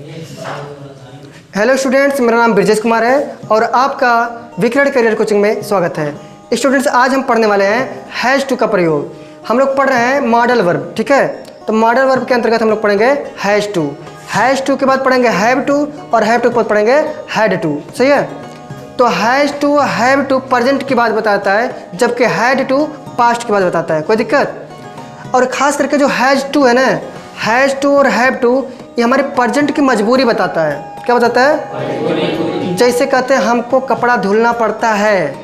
Hello students, मेरा नाम ब्रजेश कुमार है और आपका विक्रड करियर कोचिंग में स्वागत है। स्टूडेंट्स, आज हम पढ़ने वाले हैं हैज़ टू का प्रयोग। हम लोग पढ़ रहे हैं मॉडल वर्ब, ठीक है। तो मॉडल वर्ब के अंतर्गत हम लोग पढ़ेंगे हैज़ टू के बाद पढ़ेंगे हैव टू और हैव टू के बाद पढ़ेंगे हैड टू। सही है। तो has to have to present की बात बताता है, जबकि हैड टू पास्ट की बात बताता है। कोई दिक्कत? और ख़ास करके जो हैज़ टू है ना, हैज़ टू और हैव टू, ये हमारे प्रेजेंट की मजबूरी बताता है। क्या बताता है? जैसे कहते हैं हमको कपड़ा धुलना पड़ता है,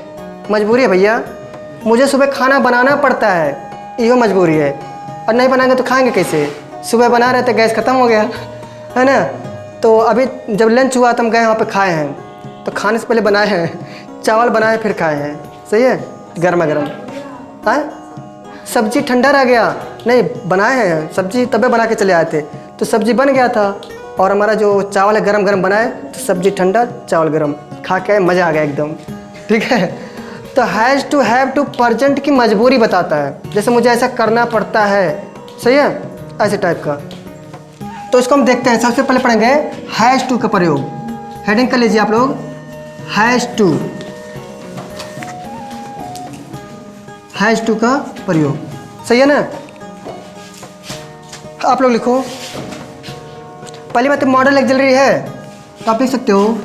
मजबूरी है भैया। मुझे सुबह खाना बनाना पड़ता है, ये मजबूरी है। और नहीं बनाएंगे तो खाएंगे कैसे? सुबह बना रहे थे, गैस ख़त्म हो गया, है ना। तो अभी जब लंच हुआ तो हम गए वहाँ पे खाए हैं। तो खाने से पहले बनाए हैं, चावल बनाए फिर खाए हैं। सही है, गर्मा गर्म। हाँ, सब्जी ठंडा रह गया, नहीं बनाए हैं सब्जी, तबे बना के चले आए थे। तो सब्जी बन गया था और हमारा जो चावल है गरम गरम बनाए, तो सब्जी ठंडा चावल गरम, खा के मज़ा आ गया एकदम। ठीक है। तो has to have to present की मजबूरी बताता है, जैसे मुझे ऐसा करना पड़ता है। सही है, ऐसे टाइप का। तो इसको हम देखते हैं। सबसे पहले पढ़ेंगे हैज़ टू का प्रयोग। हेडिंग कर लीजिए आप लोग, हैज़ टू, हैज़ टू का प्रयोग। सही है ना। आप लोग लिखो। पहली बात, मॉडल एक्सिलरी है तो आप लिख सकते हो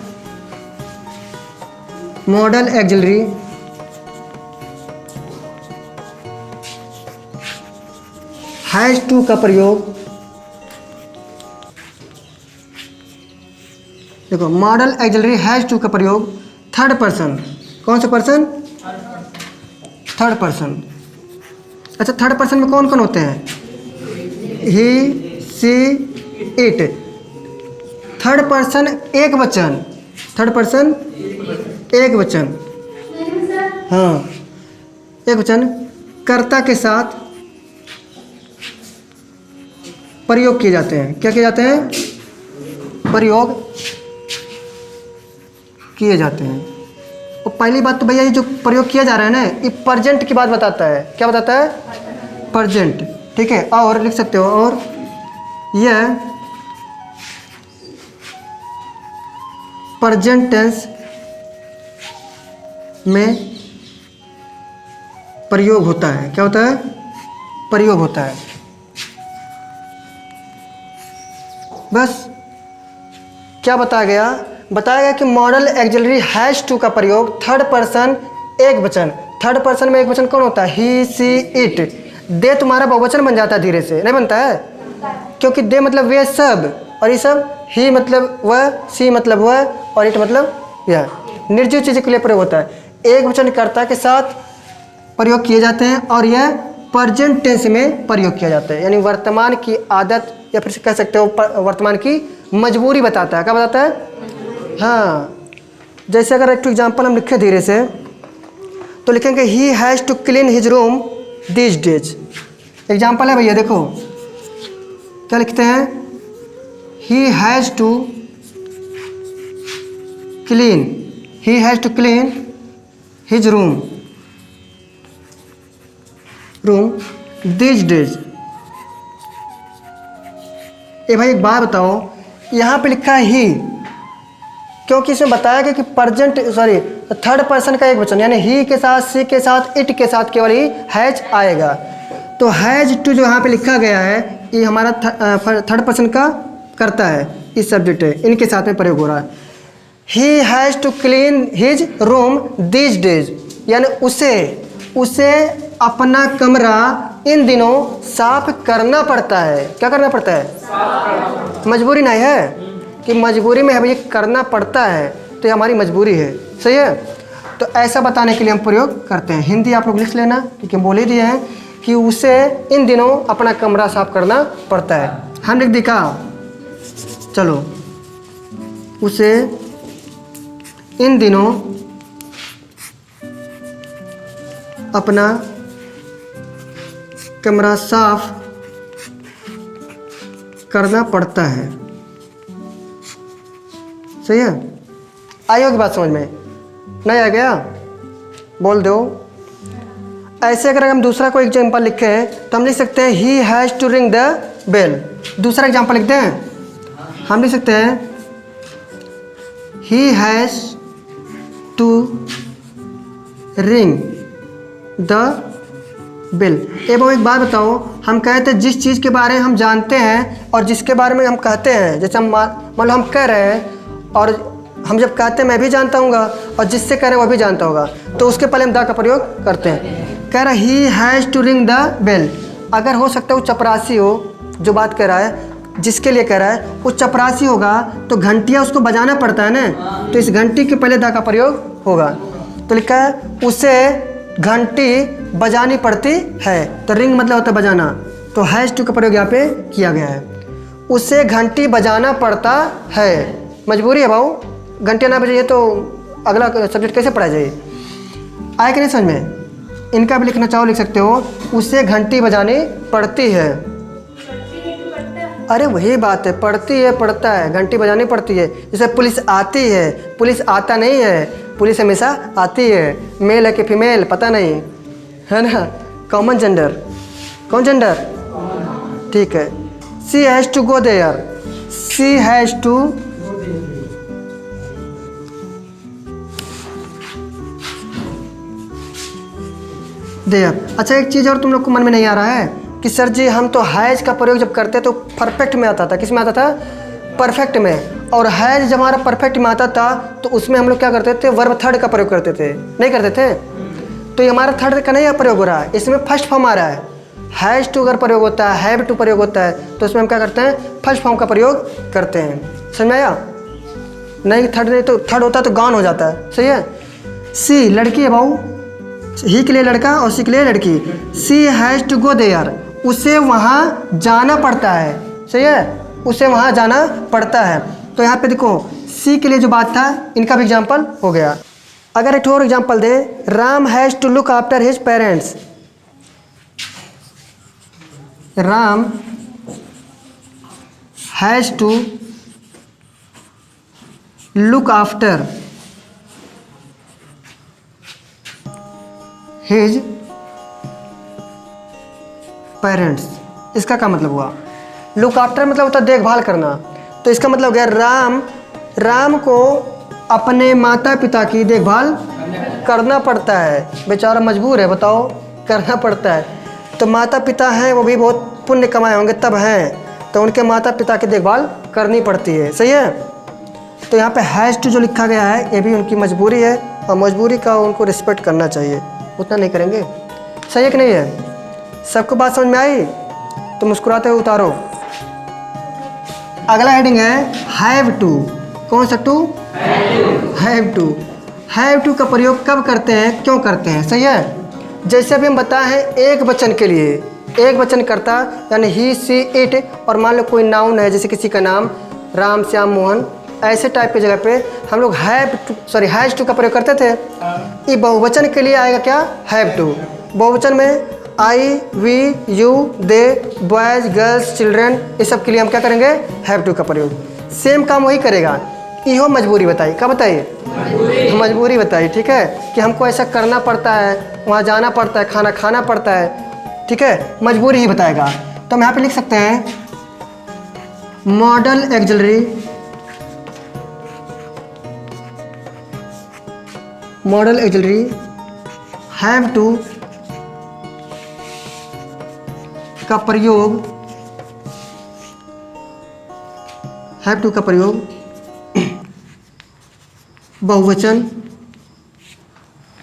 मॉडल एक्सिलरी हैज़ टू का प्रयोग। देखो, मॉडल एक्सिलरी हैज़ टू का प्रयोग थर्ड पर्सन। कौन सा पर्सन? Third person. अच्छा, थर्ड पर्सन में कौन कौन होते हैं? ही, सी, इट। थर्ड पर्सन एक वचन, थर्ड पर्सन एक वचन, हाँ एक वचन कर्ता के साथ प्रयोग किए जाते हैं। क्या किए जाते हैं? प्रयोग किए जाते हैं। और पहली बात तो भैया, ये जो प्रयोग किया जा रहा है ना, ये प्रेजेंट की बात बताता है। क्या बताता है? प्रेजेंट। ठीक है। और लिख सकते हो, और यह प्रेजेंट टेंस में प्रयोग होता है। क्या होता है? प्रयोग होता है। बस क्या बताया गया? बताया गया कि मॉडल एक्सिलरी हैज़ टू का प्रयोग थर्ड पर्सन एक वचन। थर्ड पर्सन में एक वचन कौन होता है? ही, सी, इट। दे तुम्हारा बहुवचन बन जाता है, धीरे से नहीं बनता है, क्योंकि दे मतलब वे सब, और ये सब, ही मतलब वह, सी मतलब वह, और इट मतलब यह। निर्जीव चीज़ों के लिए प्रयोग होता है। एक वचन कर्ता के साथ प्रयोग किए जाते हैं और यह प्रेजेंट टेंस में प्रयोग किया जाता है, यानी वर्तमान की आदत, या फिर कह सकते हो वर्तमान की मजबूरी बताता है। क्या बताता है? हाँ, जैसे अगर एक एग्जाम्पल हम लिखें धीरे से, तो लिखेंगे he has to clean his room this days. Example है भैया, देखो क्या लिखते हैं? He has to clean, he has to clean his room this days. ए भाई, एक बात बताओ, यहाँ पे लिखा है ही, क्योंकि इसमें बताया गया कि प्रेजेंट थर्ड पर्सन का एक वचन, यानी ही के साथ, सी के साथ, इट के साथ केवल ही हैज आएगा। तो हैज टू जो यहाँ पे लिखा गया है, ये हमारा थर्ड पर्सन का करता है, इस सब्जेक्ट है, इनके साथ में प्रयोग हो रहा है। He has to clean his room this days, यानी उसे अपना कमरा इन दिनों साफ करना पड़ता है। क्या करना पड़ता है? मजबूरी नहीं है कि मजबूरी में है भैया, करना पड़ता है, तो ये हमारी मजबूरी है। सही है। तो ऐसा बताने के लिए हम प्रयोग करते हैं। हिंदी आप लोग लिख लेना, क्योंकि हम बोल ही दिए हैं कि उसे इन दिनों अपना कमरा साफ करना पड़ता है। हम लिख दिखा, चलो, उसे इन दिनों अपना कमरा साफ करना पड़ता है। सही है। आई होगी बात समझ में? नहीं आ गया? बोल दो। ऐसे अगर हम दूसरा कोई एग्जाम्पल लिखें तो हम लिख सकते हैं he has to ring the bell. दूसरा एग्जाम्पल लिखते हैं, हम लिख सकते हैं he has to ring the bill. एवं एक बात बताओ, हम कहते हैं जिस चीज़ के बारे में हम जानते हैं और जिसके बारे में हम कहते हैं, जैसे हम मान लो हम कह रहे हैं और हम जब कहते हैं मैं भी जानता हूँगा और जिससे कह रहे हैं वह भी जानता होगा, तो उसके पहले हम द का प्रयोग करते हैं। कह रहा है he has to ring the bell. अगर हो सकता है वो चपरासी हो जो बात कह रहा है, जिसके लिए कह रहा है वो चपरासी होगा तो घंटियाँ उसको बजाना पड़ता है ना, तो इस घंटी के पहले द का प्रयोग होगा। तो लिखा है उसे घंटी बजानी पड़ती है, तो रिंग मतलब होता है बजाना, तो हैज़ टू का प्रयोग यहाँ पे किया गया है। उसे घंटी बजाना पड़ता है, मजबूरी है भाऊ, घंटियाँ ना बजाइए तो अगला सब्जेक्ट कैसे पढ़ाया जाए? आए कि नहीं समझ में? इनका भी लिखना चाहो लिख सकते हो, उसे घंटी बजानी पड़ती है। अरे वही बात है, पड़ती है पड़ता है, घंटी बजानी पड़ती है। जैसे पुलिस आती है, पुलिस आता नहीं है, पुलिस हमेशा आती है। मेल है कि फीमेल पता नहीं है ना, कॉमन जेंडर। कौन जेंडर? ठीक है। She has to go there, she has to there. अच्छा एक चीज़ और तुम लोग को मन में नहीं आ रहा है कि सर जी हम तो हैज़ का प्रयोग जब करते तो परफेक्ट में आता था। किस में आता था? परफेक्ट में। और हैज़ जब हमारा परफेक्ट में आता था तो उसमें हम लोग क्या करते थे? वर्ब थर्ड का प्रयोग करते थे, नहीं करते थे? तो ये हमारा थर्ड का नहीं प्रयोग हो रहा है, इसमें फर्स्ट फॉर्म आ रहा है। हैज़ टू अगर प्रयोग होता है, हैव टू प्रयोग होता है, तो इसमें हम क्या करते हैं? फर्स्ट फॉर्म का प्रयोग करते हैं। समझ में आया? नहीं थर्ड नहीं, तो थर्ड होता है तो गॉन हो जाता है। सही है। सी लड़की है भाऊ, ही के लिए लड़का और सी के लिए लड़की। सी हैज़ टू गो देयर, उसे वहाँ जाना पड़ता है। सही है, उसे वहाँ जाना पड़ता है। तो यहाँ पे देखो सी के लिए जो बात था इनका भी एग्जाम्पल हो गया। अगर एक और एग्जाम्पल दे, Ram has to look after his parents. Ram has to look after his parents. इसका क्या मतलब हुआ? लुक आफ्टर मतलब होता है देखभाल करना, तो इसका मतलब गया राम को अपने माता पिता की देखभाल करना पड़ता है। बेचारा मजबूर है, बताओ, करना पड़ता है। तो माता पिता हैं वो भी बहुत पुण्य कमाए होंगे तब हैं, तो उनके माता पिता की देखभाल करनी पड़ती है। सही है। तो यहाँ पे हैज़ टू जो लिखा गया है ये भी उनकी मजबूरी है और मजबूरी का उनको रिस्पेक्ट करना चाहिए, उतना नहीं करेंगे। सही है कि नहीं है? सबको बात समझ में आई? तो मुस्कुराते हुए उतारो। अगला हेडिंग है हैव टू। कौन सा to? Have to. Have to का प्रयोग कब करते हैं, क्यों करते हैं? सही है। जैसे अभी हम बताए हैं एक वचन के लिए, एक वचन करता यानी ही सी इट, और मान लो कोई नाउन है जैसे किसी का नाम राम श्याम मोहन, ऐसे टाइप की जगह पे हम लोग हैज़ टू का प्रयोग करते थे। ये बहुवचन के लिए आएगा क्या? Have to. बहुवचन में I, we, you, they, boys, girls, children, ये सब के लिए हम क्या करेंगे? हैव टू का प्रयोग। सेम काम वही करेगा। इहो मजबूरी बताइए, क्या बताइए? मजबूरी बताइए। ठीक है, कि हमको ऐसा करना पड़ता है, वहाँ जाना पड़ता है, खाना खाना पड़ता है। ठीक है, मजबूरी ही बताएगा। तो हम यहाँ पे लिख सकते हैं modal auxiliary, modal auxiliary have to का प्रयोग, हैव टू का प्रयोग बहुवचन,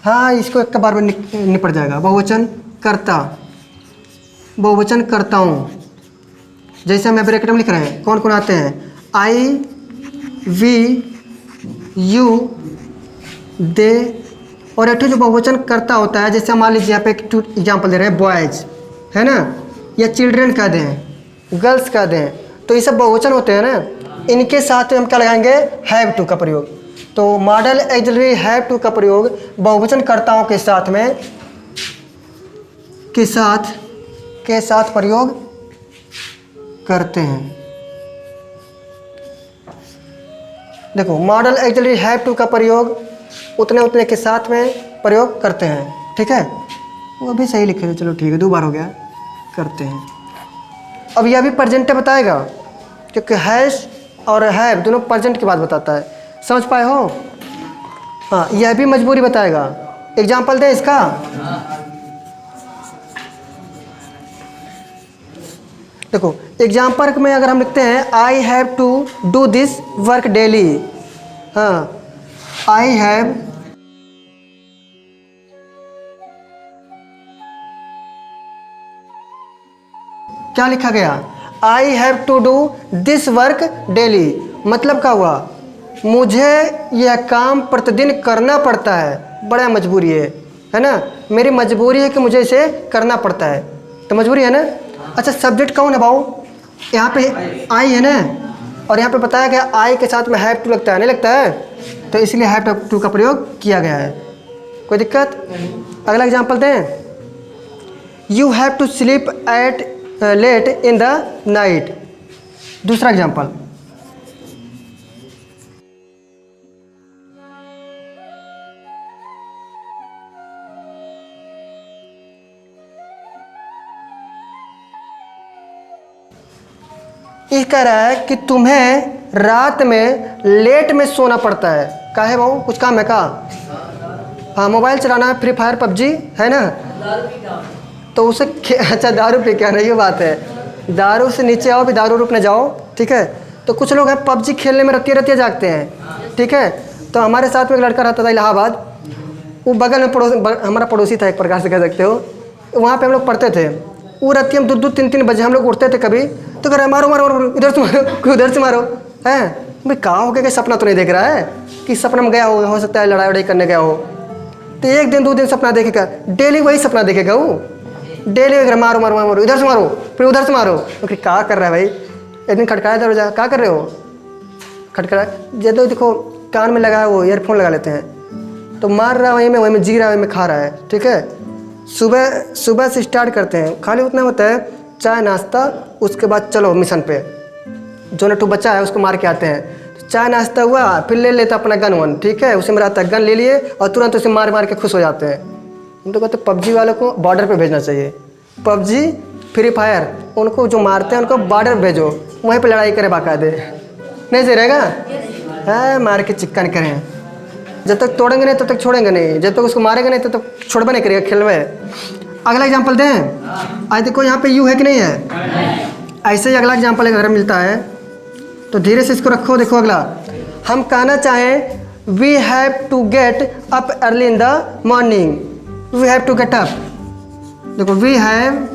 हाँ इसको एक बार में निपट जाएगा। बहुवचन करता, बहुवचन करताओं, जैसे हम ब्रैकेट में लिख रहे हैं कौन कौन आते हैं? आई, वी, यू, दे, और एक जो बहुवचन करता होता है, जैसे मान लीजिए यहाँ पे एक एग्जाम्पल दे रहे हैं बॉयज़, है ना, या चिल्ड्रन कह दें, गर्ल्स कह दें, तो ये सब बहुवचन होते हैं ना, इनके साथ हम क्या लगाएंगे? हैव टू का प्रयोग। तो मॉडल एक्सिलरी हैव टू का प्रयोग बहुवचन कर्ताओं के साथ में के साथ प्रयोग करते हैं। देखो मॉडल एक्सिलरी हैव टू का प्रयोग उतने के साथ में प्रयोग करते हैं। ठीक है, वो भी सही लिखे, चलो ठीक है, 2 बार हो गया, करते हैं। अब यह भी प्रेजेंट बताएगा, क्योंकि हैज़ और हैव दोनों प्रेजेंट की बात बताता है। समझ पाए हो? हाँ, यह भी मजबूरी बताएगा। एग्जाम्पल दे इसका। देखो एग्जाम्पल में अगर हम लिखते हैं I have to do this work daily. हाँ, आई हैव क्या लिखा गया? I have to do this work daily. मतलब क्या हुआ? मुझे यह काम प्रतिदिन करना पड़ता है। बड़ा मजबूरी है ना? मेरी मजबूरी है कि मुझे इसे करना पड़ता है, तो मजबूरी है ना। अच्छा, सब्जेक्ट कौन है भाऊ? यहाँ पे आई है ना, और यहाँ पे बताया गया आई के साथ में हैव टू लगता है, नहीं लगता है? तो इसलिए हैव टू का प्रयोग किया गया है। कोई दिक्कत? अगला एग्जाम्पल दें। You have to sleep at late in the night. दूसरा एग्जाम्पल। ये कह रहा है कि तुम्हें रात में लेट में सोना पड़ता है। काहे भाऊ, कुछ काम है का? हाँ, मोबाइल चलाना है, फ्री फायर पबजी है ना, तो उसे अच्छा दारू पे क्या नहीं, ये बात है। दारू से नीचे आओ, भी दारू रूप न जाओ, ठीक है। तो कुछ लोग हैं पबजी खेलने में रतिया जागते हैं, ठीक है। तो हमारे साथ में एक लड़का रहता था इलाहाबाद, वो बगल में हमारा पड़ोसी था एक प्रकार से कह सकते हो। वहाँ पे हम लोग पढ़ते थे। वो रतिया में 2-3 बजे हम लोग उठते थे कभी, तो कह रहे मारो मारो मारो, इधर से मारो, उधर से मारो। है भाई, कहाँ हो गया? सपना तो नहीं देख रहा है कि सपना में गया हो सकता है लड़ाई वड़ाई करने गया हो। तो 1 दिन 2 दिन सपना देखेगा, डेली वही सपना देखेगा वो। डेली मारो मारो मारो, इधर से मारो, फिर उधर से मारो। तो क्या कर रहा है भाई? एक दिन खटकाया दरवाजा, क्या कर रहे हो? खटखटाया, जब देखो कान में लगा है, वो ईयरफोन लगा लेते हैं, तो मार रहा है वहीं में जी रहा है, वहीं में खा रहा है, ठीक है। सुबह से स्टार्ट करते हैं, खाली उतना होता है चाय नाश्ता, उसके बाद चलो मिशन पे। जो नटू बच्चा है उसको मार के आते हैं। चाय नाश्ता हुआ, फिर ले लेता अपना गन वन, ठीक है, उसी में रहता है, गन ले लिए और तुरंत उसे मार मार के खुश हो जाते हैं। हम तो कहते पबजी वालों को बॉर्डर पे भेजना चाहिए। पबजी फ्री फायर उनको जो मारते हैं उनको बॉर्डर भेजो, वहीं पे लड़ाई करें बाकायदे, नहीं सही रहेगा? है, मार के चिक्कन करें। जब तक तोड़ेंगे नहीं तब तक छोड़ेंगे नहीं, जब तक उसको मारेंगे नहीं तब तक छोड़बे नहीं करेगा, खेलवे। अगला एग्जाम्पल दें। आज देखो यहाँ पे यू है कि नहीं है? ऐसे ही अगला एग्जाम्पल अगर मिलता है तो धीरे से इसको रखो। देखो अगला, हम कहना चाहें we have to get up early in the morning. We have to get up. देखो वी हैव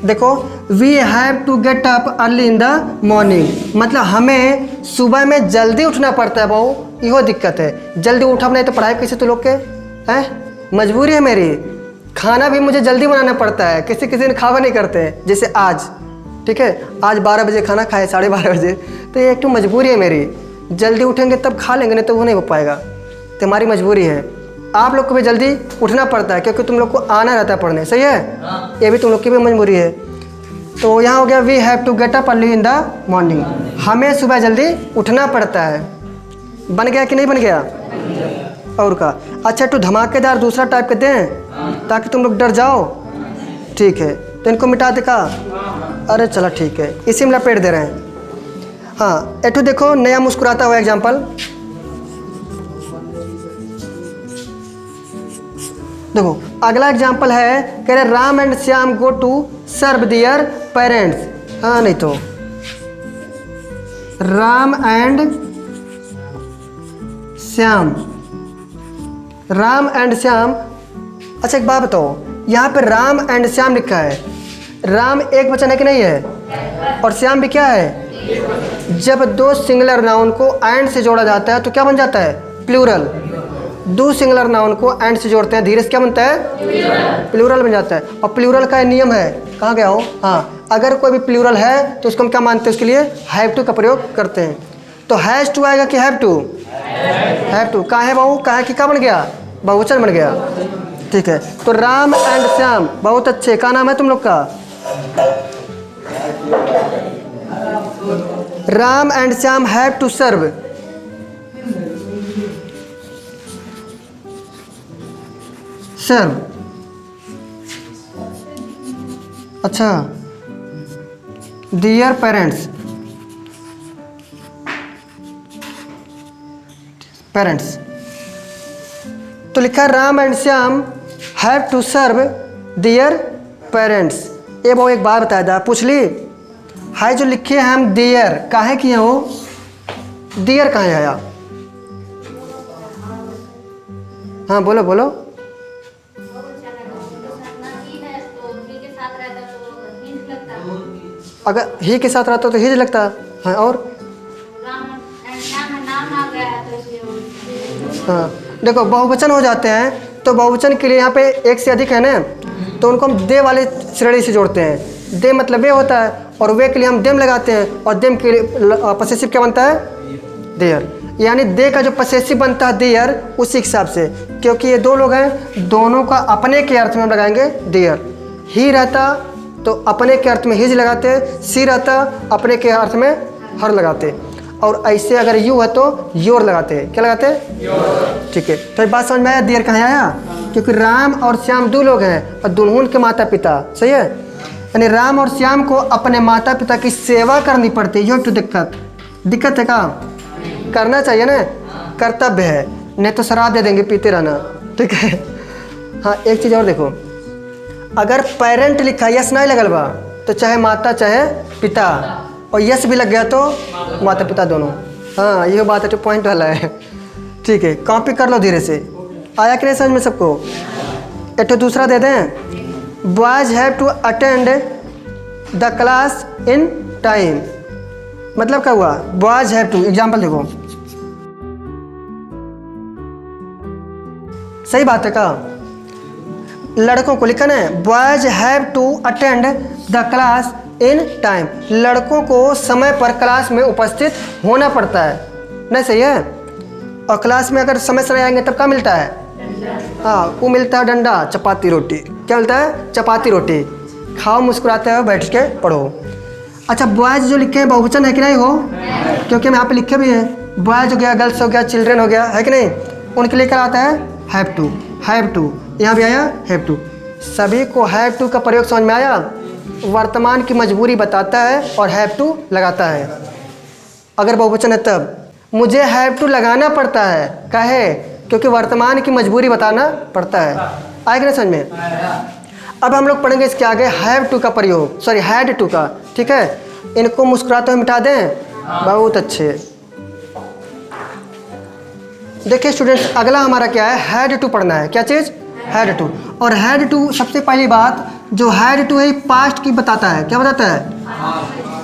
देखो we have to get up early in the morning, मतलब हमें सुबह में जल्दी उठना पड़ता है। बहु इहो दिक्कत है, जल्दी उठब नहीं तो पढ़ाई कैसे तू लोग के हैं? मजबूरी है मेरी, खाना भी मुझे जल्दी बनाना पड़ता है। किसी किसी ने खावा नहीं करते, जैसे आज, ठीक है, आज 12 बजे खाना खाए, 12:30 बजे, तो ये एक तो मजबूरी है मेरी। जल्दी उठेंगे तब खा लेंगे, नहीं तो वो नहीं हो पाएगा, तो हमारी मजबूरी है। आप लोग को भी जल्दी उठना पड़ता है क्योंकि तुम लोग को आना रहता है पढ़ने, सही है? ये भी तुम लोग की भी मजबूरी है। तो यहाँ हो गया we have to get up early in the morning, हमें सुबह जल्दी उठना पड़ता है। बन गया कि नहीं बन गया? और का अच्छा, तो धमाकेदार दूसरा टाइप के दें ताकि तुम लोग डर जाओ, ठीक है? तो इनको मिटा दे का? अरे चलो ठीक है, इसी में लपेट दे रहे हैं। हाँ, एठो देखो नया मुस्कुराता हुआ एग्जाम्पल। देखो अगला एग्जाम्पल है, कह रहे Ram and Shyam go to serve their parents. हाँ, नहीं तो राम एंड श्याम, राम एंड श्याम। अच्छा एक बात बताओ, यहाँ पे राम एंड श्याम लिखा है, राम एक वचन है कि नहीं है? और श्याम भी क्या है? जब दो सिंगुलर नाउन को एंड से जोड़ा जाता है तो क्या बन जाता है? प्लूरल। दो सिंगुलर नाउन को एंड से जोड़ते हैं धीरे से क्या बनता है? प्लूरल बन जाता है। और प्लूरल का नियम है, कहाँ गया हो? हाँ, अगर कोई भी प्लूरल है तो उसको हम क्या मानते हैं? उसके लिए हैव टू का प्रयोग करते हैं। तो हैज टू आएगा कि हैव टू? Have to. कहाँ है बाबू? कहाँ की क्या बन गया? बहुवचन बन गया, ठीक है। तो राम एंड श्याम, बहुत अच्छे। क्या नाम है तुम लोग का? Ram and Shyam have to serve. Teacher. अच्छा, डियर पेरेंट्स, पेरेंट्स। तो लिखा Ram and Shyam have to serve dear parents. ये वो एक बात बताया था, पूछ ली हाय जो लिखे हैं हम डियर काहे किए हो, डियर कहाँ आया? हाँ बोलो बोलो। अगर ही के साथ रहता तो हिज लगता है। और हाँ देखो बहुवचन हो जाते हैं तो बहुवचन के लिए यहाँ पे एक से अधिक है ना, तो उनको हम दे वाले श्रेणी से जोड़ते हैं। दे मतलब वे होता है और वे के लिए हम देम लगाते हैं और देम के लिए पसेसिव क्या बनता है? देयर। यानी दे का जो पसेसिव बनता है देयर, उसी हिसाब से, क्योंकि ये दो लोग हैं, दोनों का अपने के अर्थ में हम लगाएंगे देयर। ही रहता तो अपने के अर्थ में हिज लगाते, सी रहता अपने के अर्थ में हर लगाते, और ऐसे अगर यू है तो योर लगाते हैं। क्या लगाते हैं? ठीक है, तो ये बात समझ में आया देयर कहाँ आया? क्योंकि राम और श्याम दो लोग हैं और दोनों उनके माता पिता, सही है। यानी राम और श्याम को अपने माता पिता की सेवा करनी पड़ती है। तो दिक्कत है का? करना चाहिए ना, कर्तव्य है, नहीं तो शराब दे देंगे पीते रहना, ठीक है। हाँ एक चीज़ और देखो, अगर पेरेंट लिखा यस नहीं लगल बा तो चाहे माता चाहे पिता, और यस भी लग गया तो माता पिता दोनों। हाँ ये बात है, तो पॉइंट वाला है, ठीक है। कॉपी कर लो धीरे से, आया कि नहीं समझ में सबको? एक तो दूसरा दे दें, boys have to attend the class in time. मतलब क्या हुआ? बॉयज हैव टू, एग्जाम्पल देखो, सही बात है का? लड़कों को लिखा है boys have to attend the class in time. लड़कों को समय पर क्लास में उपस्थित होना पड़ता है, नहीं सही है? और क्लास में अगर समय से नहीं आएंगे तब क्या मिलता है? हाँ वो मिलता है डंडा, चपाती रोटी। क्या मिलता है? चपाती रोटी। खाओ मुस्कुराते हो, बैठ के पढ़ो। अच्छा बॉयज जो लिखे हैं बहुवचन है कि नहीं हो? क्योंकि हम यहाँ पे लिखे भी हैं, बॉयज हो गया, गर्ल्स हो गया, चिल्ड्रन हो गया, है कि नहीं? उनके लिए क्या आता है? Have to. हैव टू यहाँ भी आया, हैव टू। सभी को हैव टू का प्रयोग समझ में आया? वर्तमान की मजबूरी बताता है और हैव टू लगाता है। अगर बहुवचन है तब मुझे हैव टू लगाना पड़ता है, काहे? क्योंकि वर्तमान की मजबूरी बताना पड़ता है। आएगा ना समझ में? अब हम लोग पढ़ेंगे इसके आगे हैव टू का प्रयोग, सॉरी हैड टू का, ठीक है। इनको मुस्कुराते हुए मिटा दें, बहुत अच्छे। देखिए स्टूडेंट्स, अगला हमारा क्या है? हैड टू पढ़ना है। क्या चीज़? Had to. और हैड टू सबसे पहली बात जो हैड टू है पास्ट की बताता है। क्या बताता है?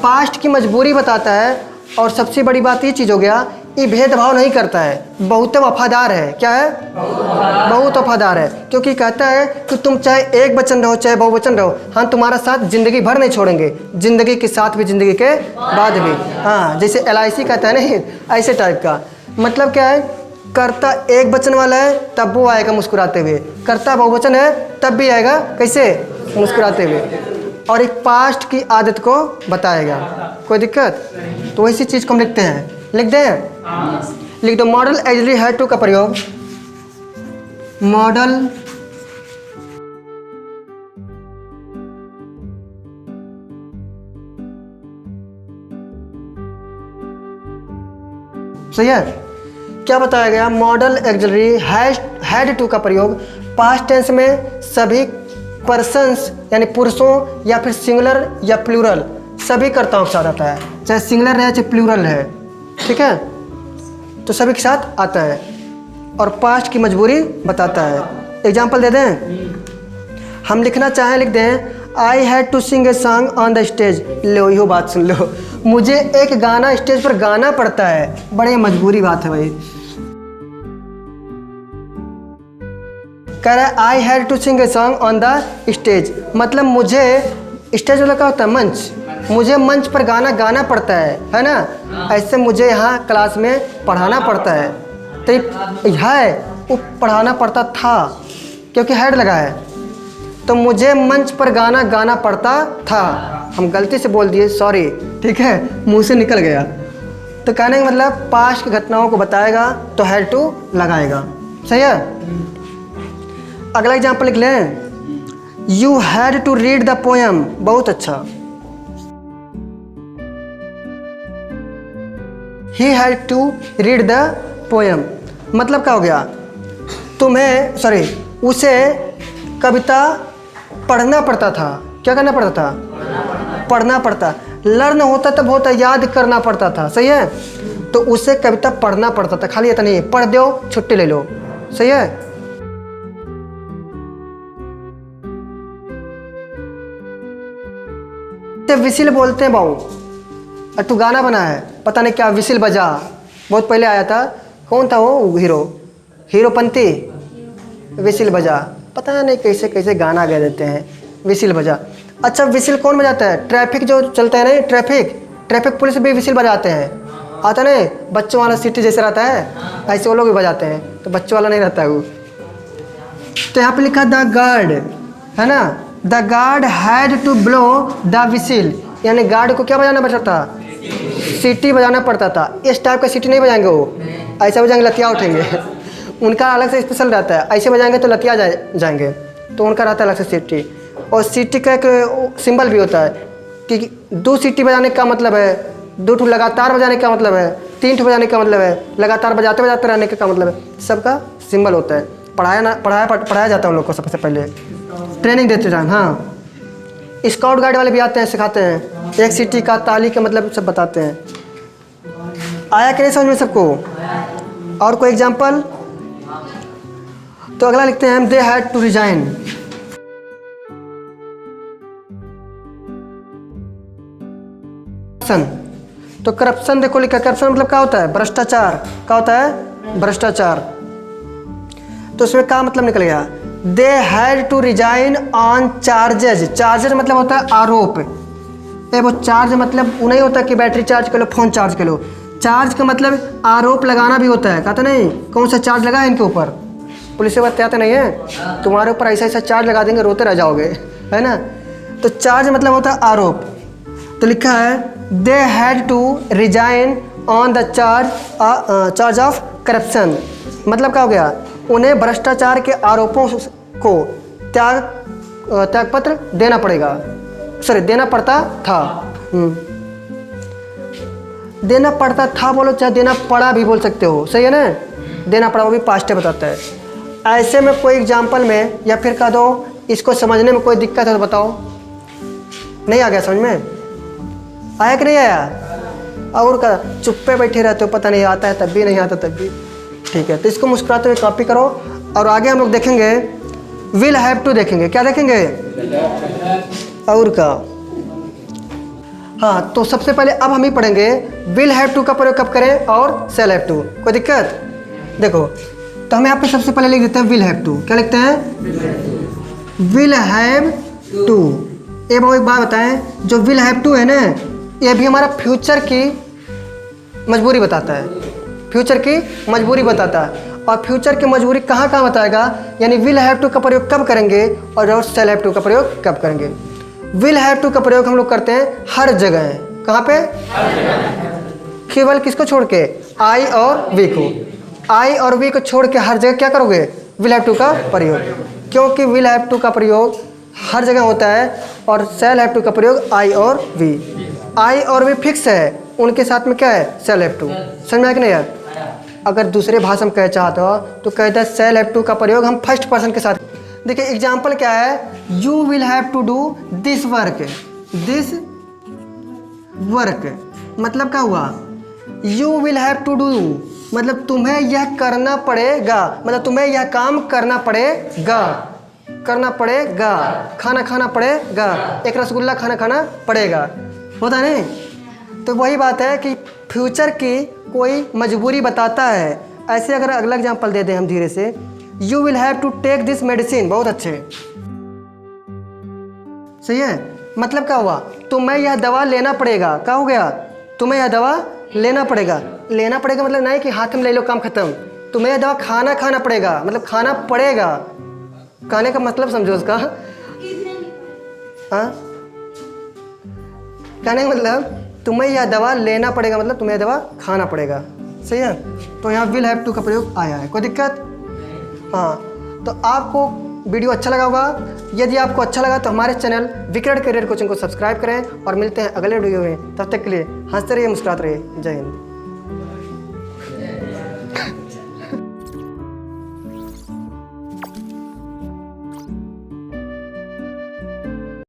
पास्ट की मजबूरी बताता है। और सबसे बड़ी बात ये चीज़ हो गया, ये भेदभाव नहीं करता है, बहुत वफादार है। क्या है? बहुत वफादार है, क्योंकि कहता है कि तुम चाहे एक वचन रहो चाहे बहुवचन रहो, हम तुम्हारा साथ जिंदगी भर नहीं छोड़ेंगे, जिंदगी के साथ भी जिंदगी के बाद भी। हाँ जैसे LIC कहता है नहीं, ऐसे टाइप का। मतलब क्या है? कर्ता एक वचन वाला है तब वो आएगा मुस्कुराते हुए, कर्ता बहुवचन है तब भी आएगा कैसे? मुस्कुराते हुए। और एक पास्ट की आदत को बताएगा। कोई दिक्कत? तो वैसी चीज़ को हम लिखते हैं, लिख दें? लिख दो मॉडल एक्सिलरी हैड टू का प्रयोग। मॉडल सही है? क्या बताया गया? मॉडल एक्सिलरी हैड टू का प्रयोग पास्ट टेंस में सभी पर्सन्स यानी पुरुषों या फिर सिंगुलर या प्लूरल सभी कर्ताओं के साथ आता है, चाहे सिंगुलर है चाहे प्लूरल है, ठीक है। तो सभी के साथ आता है और पास्ट की मजबूरी बताता है। एग्जाम्पल दे दें? हम लिखना चाहें लिख दें I had to sing a song on the stage. लो यो बात सुन लो, मुझे एक गाना स्टेज पर गाना पड़ता है, बड़े मजबूरी बात है भाई। कह रहा है I had to sing a song on the stage, मतलब मुझे स्टेज वाला क्या होता है? मंच। मुझे मंच पर गाना गाना पड़ता है ना? ऐसे मुझे यहाँ क्लास में पढ़ाना पड़ता है। तो है वो पढ़ाना पड़ता था क्योंकि हैड लगा है, तो मुझे मंच पर गाना गाना पड़ता था। हम गलती से बोल दिए, सॉरी, ठीक है, मुंह से निकल गया। तो कहने का मतलब पास्ट की घटनाओं को बताएगा तो हैड टू लगाएगा, सही है। अगला एग्जाम्पल लिख लें, you had to read the poem. बहुत अच्छा। He had to read the poem मतलब क्या हो गया, उसे कविता पढ़ना पड़ता था। क्या करना पड़ता था? पढ़ना पड़ता। लर्न होता तब होता, याद करना पड़ता था। सही है, तो उसे कविता पढ़ना पड़ता था, खाली इतना नहीं पढ़ दो छुट्टी ले लो। सही है। तो विसिल बोलते हैं बाऊ, और तू गाना बना है, पता नहीं क्या विसिल बजा, बहुत पहले आया था। कौन था वो हीरोपंती? विसिल बजा, पता नहीं कैसे कैसे गाना गा देते हैं, विसिल बजा। अच्छा, विसिल कौन बजाता है? ट्रैफिक जो चलता है ना, ट्रैफिक पुलिस भी विसिल बजाते हैं। आता नहीं, बच्चों वाला सीटी जैसे रहता है, ऐसे वो लोग भी बजाते हैं, तो बच्चों वाला नहीं रहता है वो। तो यहाँ पे लिखा द गार्ड, है ना, the guard had to blow the whistle, यानी गार्ड को क्या बजाना पड़ता था? सीटी बजाना पड़ता था। इस टाइप का सीटी नहीं बजाएंगे वो, ऐसा बजाएंगे लतिया उठेंगे उनका अलग से स्पेशल रहता है, ऐसे बजाएंगे तो लतिया जाएंगे, तो उनका रहता है अलग से सीटी। और सीटी का एक सिंबल भी होता है कि 2 सीटी बजाने का मतलब है, 2 ठो लगातार बजाने का मतलब है, 3 ठो बजाने का मतलब है, लगातार बजाते बजाते रहने का मतलब है। सबका सिंबल होता है। पढ़ाया जाता है उन लोग को सबसे पहले, ट्रेनिंग देते टाइम। हाँ, स्काउट गाइड वाले भी आते हैं, सिखाते हैं, एक सीटी का ताली का मतलब सब बताते हैं। आया कि नहीं समझ में सबको? और कोई एग्जाम्पल? तो अगला लिखते हैं हम, दे हैड टू रिजाइन। तो करप्शन देखो लिखा, करप्शन मतलब क्या होता है? भ्रष्टाचार। क्या होता है? भ्रष्टाचार। तो उसमें क्या मतलब निकल गया? They had to resign on charges. Charges मतलब होता है आरोप। वो चार्ज मतलब वो नहीं होता कि बैटरी चार्ज कर लो, फोन चार्ज कर लो। चार्ज का मतलब आरोप लगाना भी होता है। कहते नहीं कौन सा चार्ज लगा है इनके ऊपर, पुलिस से बताते नहीं है, तुम्हारे ऊपर ऐसा ऐसा चार्ज लगा देंगे, रोते रह जाओगे, है ना। तो चार्ज मतलब होता है आरोप। तो लिखा है they had to resign on the charge of corruption. मतलब क्या हो गया? उन्हें भ्रष्टाचार के आरोपों को त्यागपत्र देना पड़ता था। देना पड़ता था बोलो, चाहे देना पड़ा भी बोल सकते हो। सही है ना, देना पड़ा वो भी पास्ट बताता है। ऐसे में कोई एग्जाम्पल में या फिर कह दो इसको समझने में कोई दिक्कत है तो बताओ। नहीं आ गया समझ में? आया कि नहीं आया? और का चुप्पे बैठे रहते हो, पता नहीं आता है तब भी, नहीं आता तब भी। ठीक है, तो इसको मुस्कुराते हुए कॉपी करो। और आगे हम लोग देखेंगे विल हैव टू देखेंगे। क्या देखेंगे? और का। हाँ, तो सबसे पहले अब हम ही पढ़ेंगे विल हैव टू का प्रयोग कब करें और शैल हैव टू। कोई दिक्कत? देखो, तो हम यहाँ पे सबसे पहले लिख देते हैं विल हैव टू। क्या लिखते हैं? Will have to. ये बहुत एक बात बताएं, जो विल हैव टू है ना, ये भी हमारा फ्यूचर की मजबूरी बताता है। फ्यूचर की मजबूरी बताता है। और फ्यूचर की मजबूरी कहाँ कहाँ बताएगा, यानी विल हैव टू का प्रयोग कब करेंगे और शैल हैव टू का प्रयोग कब करेंगे। विल हैव टू का प्रयोग हम लोग करते हैं हर जगह। कहाँ पे? केवल किसको छोड़ के? आई और वी को। आई और वी को छोड़ के हर जगह क्या करोगे? विल हैव टू का प्रयोग। क्योंकि विल हैव टू का प्रयोग हर जगह होता है और शैल हैव टू का प्रयोग आई और वी। आई और वी फिक्स है, उनके साथ में क्या है? Shall have to. समझ में आया कि नहीं यार? अगर दूसरे भाषा में कह चाहते हो तो कहता है शैल हैव टू का प्रयोग हम फर्स्ट पर्सन के साथ। देखिए एग्जाम्पल क्या है, you will have to do this work. This work मतलब क्या हुआ? You will have to do मतलब तुम्हें यह करना पड़ेगा, मतलब तुम्हें यह काम करना पड़ेगा। खाना पड़ेगा, एक रसगुल्ला खाना पड़ेगा, होता है नहीं? तो वही बात है कि फ्यूचर की कोई मजबूरी बताता है। ऐसे अगर अगला एग्जाम्पल दे दें हम धीरे से, you will have to take this medicine. बहुत अच्छे, सही है। मतलब क्या हुआ? तुम्हें यह दवा लेना पड़ेगा। क्या हो गया? तुम्हें यह दवा लेना पड़ेगा। लेना पड़ेगा मतलब नहीं कि हाथ में ले लो काम खत्म। तुम्हें यह दवा खाना पड़ेगा, मतलब खाना पड़ेगा। खाने का मतलब समझो उसका। हाँ, कहने का मतलब तुम्हें यह दवा लेना पड़ेगा, मतलब तुम्हें यह दवा खाना पड़ेगा। सही है। तो यहाँ विल हैव टू का प्रयोग आया है। कोई दिक्कत? हाँ, तो आपको वीडियो अच्छा लगा होगा। यदि आपको अच्छा लगा तो हमारे चैनल विक्रट करियर कोचिंग को सब्सक्राइब करें और मिलते हैं अगले वीडियो में। तब तक के लिए हंसते रहिए, मुस्कुराते रहिए। जय हिंद।